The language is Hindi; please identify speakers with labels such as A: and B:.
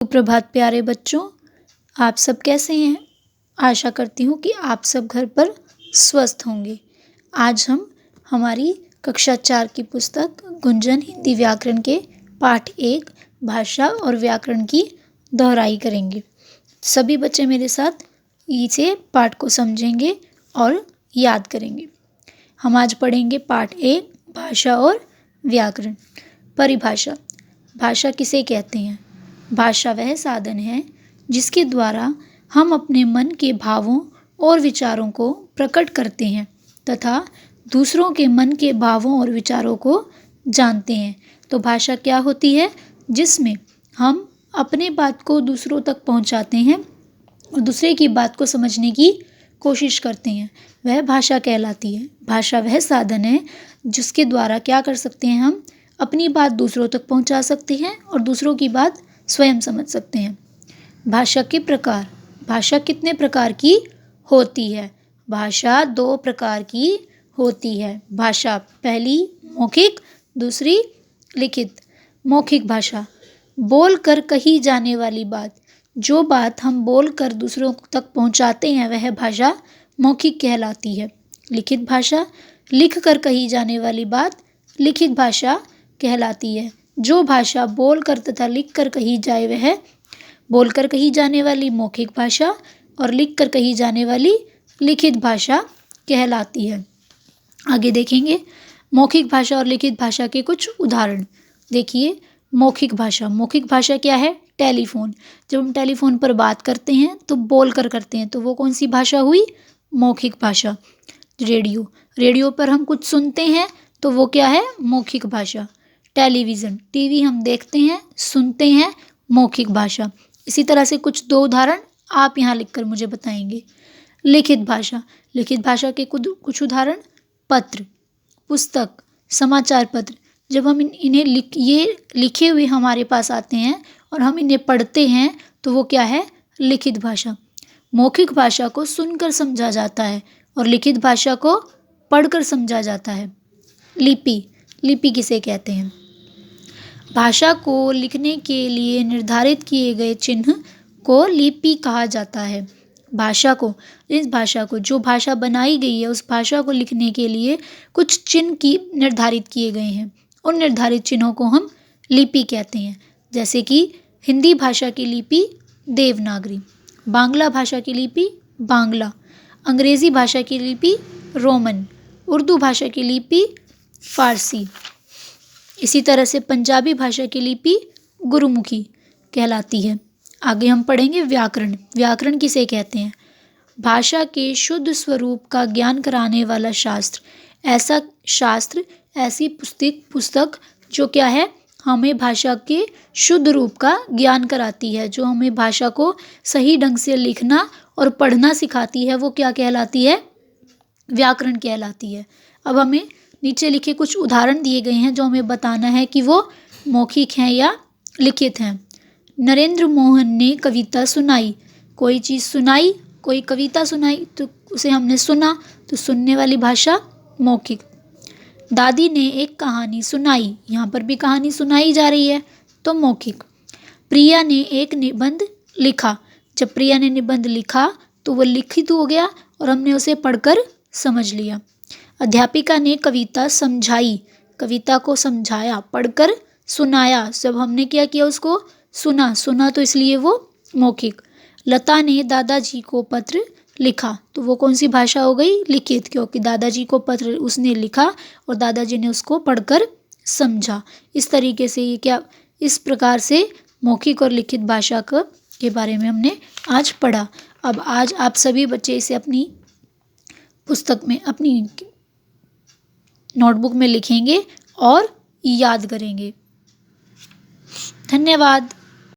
A: सुप्रभात प्यारे बच्चों, आप सब कैसे हैं? आशा करती हूँ कि आप सब घर पर स्वस्थ होंगे। आज हम हमारी कक्षा 4 की पुस्तक गुंजन हिंदी व्याकरण के पाठ 1 भाषा और व्याकरण की दोहराई करेंगे। सभी बच्चे मेरे साथ इसे पाठ को समझेंगे और याद करेंगे। हम आज पढ़ेंगे पाठ 1 भाषा और व्याकरण। परिभाषा। भाषा किसे कहते हैं? भाषा वह साधन है जिसके द्वारा हम अपने मन के भावों और विचारों को प्रकट करते हैं तथा दूसरों के मन के भावों और विचारों को जानते हैं। तो भाषा क्या होती है? जिसमें हम अपने बात को दूसरों तक पहुंचाते हैं और दूसरे की बात को समझने की कोशिश करते हैं, वह भाषा कहलाती है। भाषा वह साधन है जिसके द्वारा क्या कर सकते हैं, हम अपनी बात दूसरों तक पहुंचा सकते हैं और दूसरों की बात स्वयं समझ सकते हैं। भाषा के प्रकार। भाषा कितने प्रकार की होती है? भाषा 2 प्रकार की होती है। भाषा पहली मौखिक, दूसरी लिखित। मौखिक भाषा बोल कर कही जाने वाली बात। जो बात हम बोल कर दूसरों तक पहुंचाते हैं वह भाषा मौखिक कहलाती है। लिखित भाषा लिख कर कही जाने वाली बात लिखित भाषा कहलाती है। जो भाषा बोलकर तथा लिखकर कही जाए वह बोलकर कही जाने वाली मौखिक भाषा और लिखकर कही जाने वाली लिखित भाषा कहलाती है। आगे देखेंगे मौखिक भाषा और लिखित भाषा के कुछ उदाहरण। देखिए मौखिक भाषा। मौखिक भाषा क्या है? टेलीफोन। जब हम टेलीफोन पर बात करते हैं तो बोलकर करते हैं, तो वो कौन सी भाषा हुई? मौखिक भाषा। रेडियो। रेडियो पर हम कुछ सुनते हैं तो वो क्या है? मौखिक भाषा। टेलीविज़न, टीवी हम देखते हैं, सुनते हैं, मौखिक भाषा। इसी तरह से कुछ 2 उदाहरण आप यहाँ लिखकर मुझे बताएंगे। लिखित भाषा। लिखित भाषा के कुछ उदाहरण पत्र, पुस्तक, समाचार पत्र। जब हम इन्हें लिखे हुए हमारे पास आते हैं और हम इन्हें पढ़ते हैं तो वो क्या है? लिखित भाषा। मौखिक भाषा को सुनकर समझा जाता है और लिखित भाषा को पढ़कर समझा जाता है। लिपि। लिपि किसे कहते हैं? भाषा को लिखने के लिए निर्धारित किए गए चिन्ह को लिपि कहा जाता है। इस भाषा को जो भाषा बनाई गई है उस भाषा को लिखने के लिए कुछ चिन्ह की निर्धारित किए गए हैं। उन निर्धारित चिन्हों को हम लिपि कहते हैं। जैसे कि हिंदी भाषा की लिपि देवनागरी, बांग्ला भाषा की लिपि बांग्ला, अंग्रेज़ी भाषा की लिपि रोमन, उर्दू भाषा की लिपि फारसी। इसी तरह से पंजाबी भाषा की लिपि गुरुमुखी कहलाती है। आगे हम पढ़ेंगे व्याकरण। व्याकरण किसे कहते हैं? भाषा के शुद्ध स्वरूप का ज्ञान कराने वाला शास्त्र। ऐसा शास्त्र, ऐसी पुस्तक जो क्या है? हमें भाषा के शुद्ध रूप का ज्ञान कराती है, जो हमें भाषा को सही ढंग से लिखना और पढ़ना सिखाती है, वो क्या कहलाती है? व्याकरण कहलाती है। अब हमें नीचे लिखे कुछ उदाहरण दिए गए हैं जो हमें बताना है कि वो मौखिक हैं या लिखित हैं। नरेंद्र मोहन ने कविता सुनाई। कोई चीज़ सुनाई, कोई कविता सुनाई तो उसे हमने सुना, तो सुनने वाली भाषा मौखिक। दादी ने एक कहानी सुनाई। यहाँ पर भी कहानी सुनाई जा रही है तो मौखिक। प्रिया ने एक निबंध लिखा। जब प्रिया ने निबंध लिखा तो वो लिखित हो गया और हमने उसे पढ़कर समझ लिया। अध्यापिका ने कविता समझाई। कविता को समझाया, पढ़कर सुनाया। जब हमने क्या किया? उसको सुना तो इसलिए वो मौखिक। लता ने दादाजी को पत्र लिखा, तो वो कौन सी भाषा हो गई? लिखित, क्योंकि दादाजी को पत्र उसने लिखा और दादाजी ने उसको पढ़कर समझा। इस तरीके से इस प्रकार से मौखिक और लिखित भाषा के बारे में हमने आज पढ़ा। अब आज आप सभी बच्चे इसे अपनी पुस्तक में, अपनी नोटबुक में लिखेंगे और याद करेंगे। धन्यवाद।